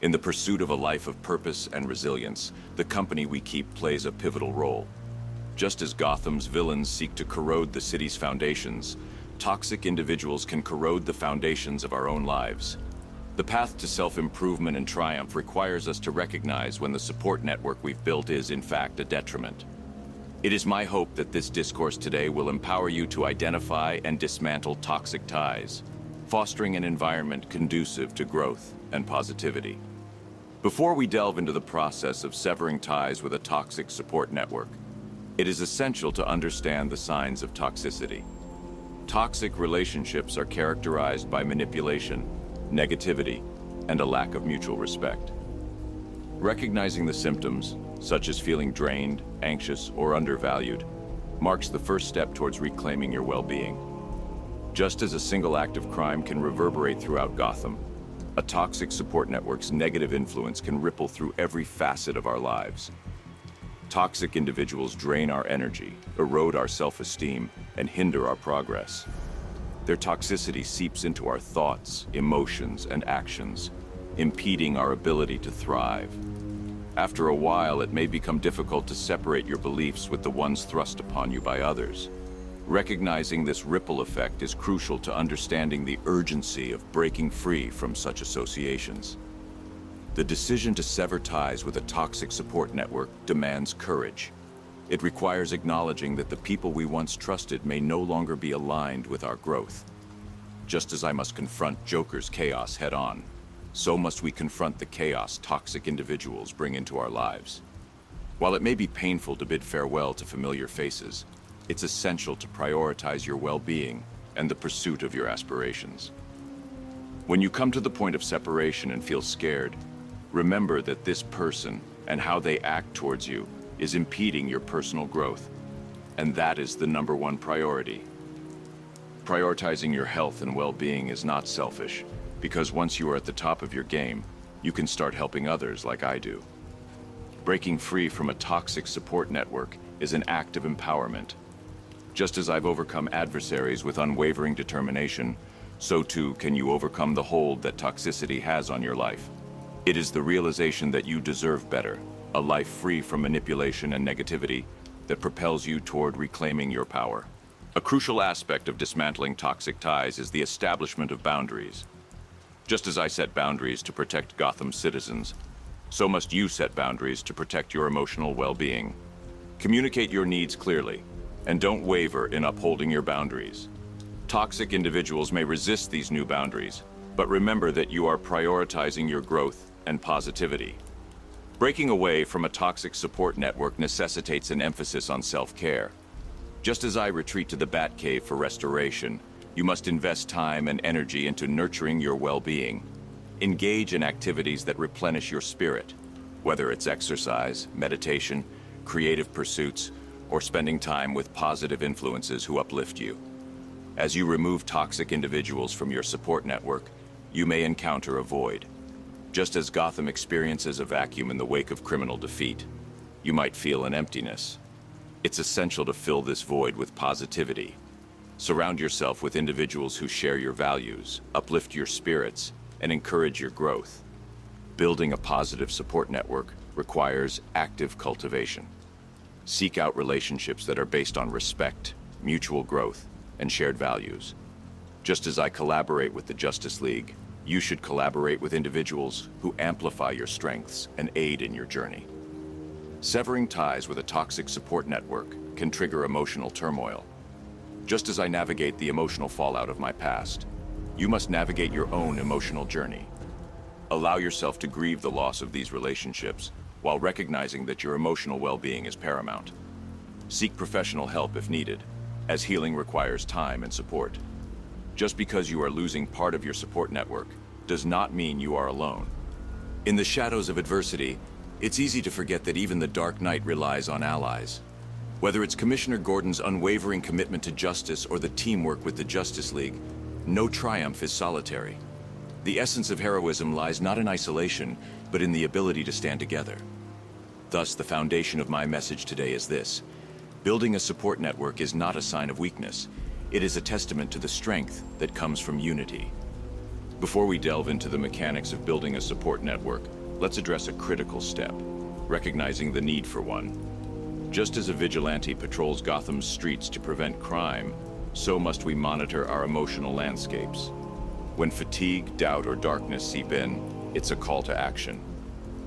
In the pursuit of a life of purpose and resilience, the company we keep plays a pivotal role. Just as Gotham's villains seek to corrode the city's foundations, toxic individuals can corrode the foundations of our own lives. The path to self-improvement and triumph requires us to recognize when the support network we've built is, in fact, a detriment. It is my hope that this discourse today will empower you to identify and dismantle toxic ties, fostering an environment conducive to growth and positivity. Before we delve into the process of severing ties with a toxic support network, it is essential to understand the signs of toxicity. Toxic relationships are characterized by manipulation, negativity, and a lack of mutual respect. Recognizing the symptoms, such as feeling drained, anxious, or undervalued, marks the first step towards reclaiming your well-being. Just as a single act of crime can reverberate throughout Gotham, a toxic support network's negative influence can ripple through every facet of our lives. Toxic individuals drain our energy, erode our self-esteem, and hinder our progress. Their toxicity seeps into our thoughts, emotions, and actions, impeding our ability to thrive. After a while, it may become difficult to separate your beliefs with the ones thrust upon you by others. Recognizing this ripple effect is crucial to understanding the urgency of breaking free from such associations. The decision to sever ties with a toxic support network demands courage. It requires acknowledging that the people we once trusted may no longer be aligned with our growth. Just as I must confront Joker's chaos head-on, so must we confront the chaos toxic individuals bring into our lives. While it may be painful to bid farewell to familiar faces, it's essential to prioritize your well-being and the pursuit of your aspirations. When you come to the point of separation and feel scared, remember that this person and how they act towards you is impeding your personal growth, and that is the #1 priority. Prioritizing your health and well-being is not selfish, because once you are at the top of your game, you can start helping others like I do. Breaking free from a toxic support network is an act of empowerment. Just as I've overcome adversaries with unwavering determination, so too can you overcome the hold that toxicity has on your life. It is the realization that you deserve better, a life free from manipulation and negativity, that propels you toward reclaiming your power. A crucial aspect of dismantling toxic ties is the establishment of boundaries. Just as I set boundaries to protect Gotham's citizens, so must you set boundaries to protect your emotional well-being. Communicate your needs clearly, and don't waver in upholding your boundaries. Toxic individuals may resist these new boundaries, but remember that you are prioritizing your growth and positivity. Breaking away from a toxic support network necessitates an emphasis on self-care. Just as I retreat to the Batcave for restoration, you must invest time and energy into nurturing your well-being. Engage in activities that replenish your spirit, whether it's exercise, meditation, creative pursuits, or spending time with positive influences who uplift you. As you remove toxic individuals from your support network, you may encounter a void. Just as Gotham experiences a vacuum in the wake of criminal defeat, you might feel an emptiness. It's essential to fill this void with positivity. Surround yourself with individuals who share your values, uplift your spirits, and encourage your growth. Building a positive support network requires active cultivation. Seek out relationships that are based on respect, mutual growth, and shared values. Just as I collaborate with the Justice League, you should collaborate with individuals who amplify your strengths and aid in your journey. Severing ties with a toxic support network can trigger emotional turmoil. Just as I navigate the emotional fallout of my past, you must navigate your own emotional journey. Allow yourself to grieve the loss of these relationships while recognizing that your emotional well-being is paramount. Seek professional help if needed, as healing requires time and support. Just because you are losing part of your support network does not mean you are alone. In the shadows of adversity, it's easy to forget that even the Dark Knight relies on allies. Whether it's Commissioner Gordon's unwavering commitment to justice or the teamwork with the Justice League, no triumph is solitary. The essence of heroism lies not in isolation, but in the ability to stand together. Thus, the foundation of my message today is this: building a support network is not a sign of weakness. It is a testament to the strength that comes from unity. Before we delve into the mechanics of building a support network, let's address a critical step, recognizing the need for one. Just as a vigilante patrols Gotham's streets to prevent crime, so must we monitor our emotional landscapes. When fatigue, doubt, or darkness seep in, it's a call to action.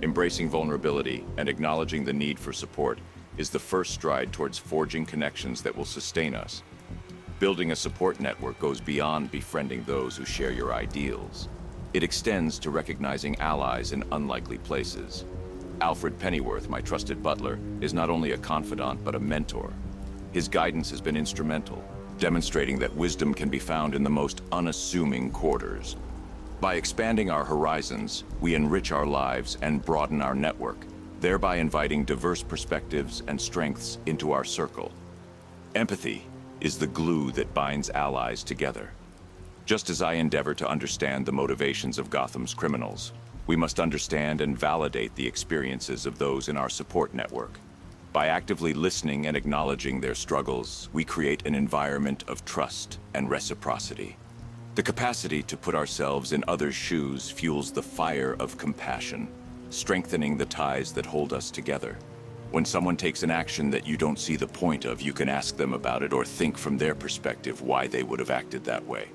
Embracing vulnerability and acknowledging the need for support is the first stride towards forging connections that will sustain us. Building a support network goes beyond befriending those who share your ideals. It extends to recognizing allies in unlikely places. Alfred Pennyworth, my trusted butler, is not only a confidant but a mentor. His guidance has been instrumental, demonstrating that wisdom can be found in the most unassuming quarters. By expanding our horizons, we enrich our lives and broaden our network, thereby inviting diverse perspectives and strengths into our circle. Empathy is the glue that binds allies together. Just as I endeavor to understand the motivations of Gotham's criminals, we must understand and validate the experiences of those in our support network. By actively listening and acknowledging their struggles, we create an environment of trust and reciprocity. The capacity to put ourselves in others' shoes fuels the fire of compassion, strengthening the ties that hold us together. When someone takes an action that you don't see the point of, you can ask them about it or think from their perspective why they would have acted that way.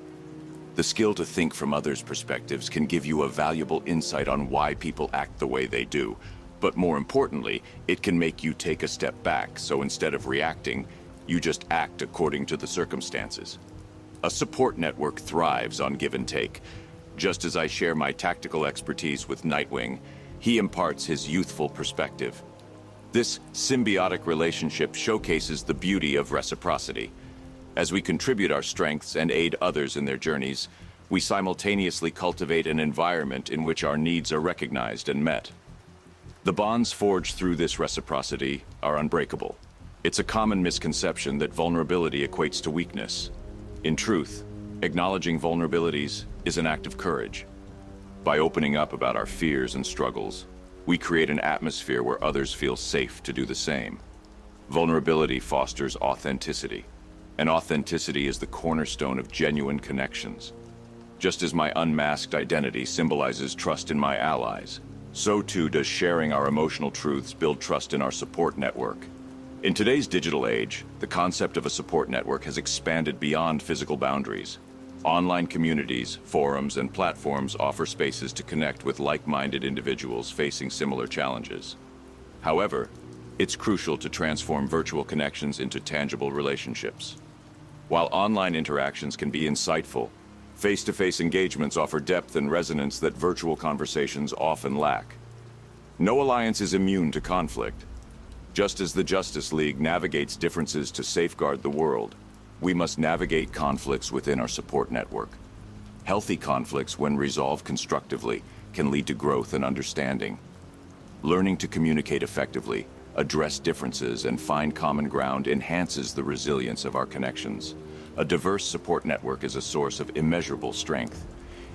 The skill to think from others' perspectives can give you a valuable insight on why people act the way they do. But more importantly, it can make you take a step back, so instead of reacting, you just act according to the circumstances. A support network thrives on give and take. Just as I share my tactical expertise with Nightwing, he imparts his youthful perspective. This symbiotic relationship showcases the beauty of reciprocity. As we contribute our strengths and aid others in their journeys, we simultaneously cultivate an environment in which our needs are recognized and met. The bonds forged through this reciprocity are unbreakable. It's a common misconception that vulnerability equates to weakness. In truth, acknowledging vulnerabilities is an act of courage. By opening up about our fears and struggles, we create an atmosphere where others feel safe to do the same. Vulnerability fosters authenticity, and authenticity is the cornerstone of genuine connections. Just as my unmasked identity symbolizes trust in my allies, so too does sharing our emotional truths build trust in our support network. In today's digital age, the concept of a support network has expanded beyond physical boundaries. Online communities, forums, and platforms offer spaces to connect with like-minded individuals facing similar challenges. However, it's crucial to transform virtual connections into tangible relationships. While online interactions can be insightful, face-to-face engagements offer depth and resonance that virtual conversations often lack. No alliance is immune to conflict. Just as the Justice League navigates differences to safeguard the world, we must navigate conflicts within our support network. Healthy conflicts, when resolved constructively, can lead to growth and understanding. Learning to communicate effectively, address differences, and find common ground enhances the resilience of our connections. A diverse support network is a source of immeasurable strength.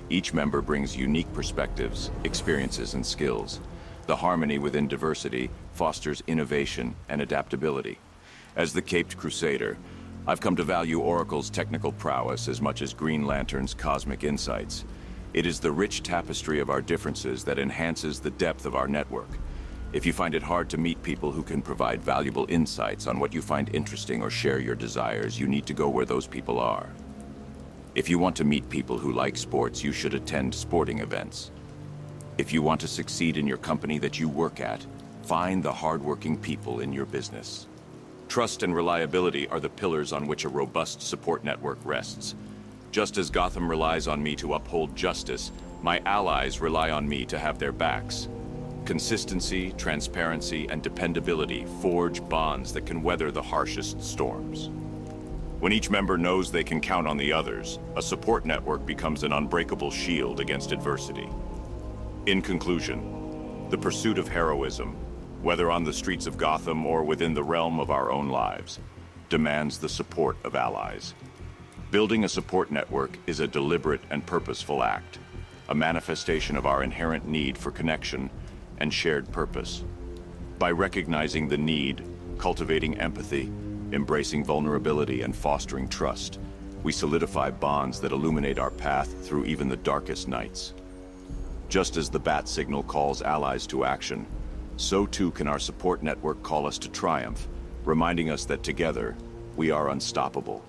Each member brings unique perspectives, experiences, and skills. The harmony within diversity fosters innovation and adaptability. As the Caped Crusader, I've come to value Oracle's technical prowess as much as Green Lantern's cosmic insights. It is the rich tapestry of our differences that enhances the depth of our network. If you find it hard to meet people who can provide valuable insights on what you find interesting or share your desires, you need to go where those people are. If you want to meet people who like sports, you should attend sporting events. If you want to succeed in your company that you work at, find the hardworking people in your business. Trust and reliability are the pillars on which a robust support network rests. Just as Gotham relies on me to uphold justice, my allies rely on me to have their backs. Consistency, transparency, and dependability forge bonds that can weather the harshest storms. When each member knows they can count on the others, a support network becomes an unbreakable shield against adversity. In conclusion, the pursuit of heroism, whether on the streets of Gotham or within the realm of our own lives, demands the support of allies. Building a support network is a deliberate and purposeful act, a manifestation of our inherent need for connection and shared purpose. By recognizing the need, cultivating empathy, embracing vulnerability, and fostering trust, We solidify bonds that illuminate our path through even the darkest nights. Just as the bat signal calls allies to action, so too can our support network call us to triumph, reminding us that together, we are unstoppable.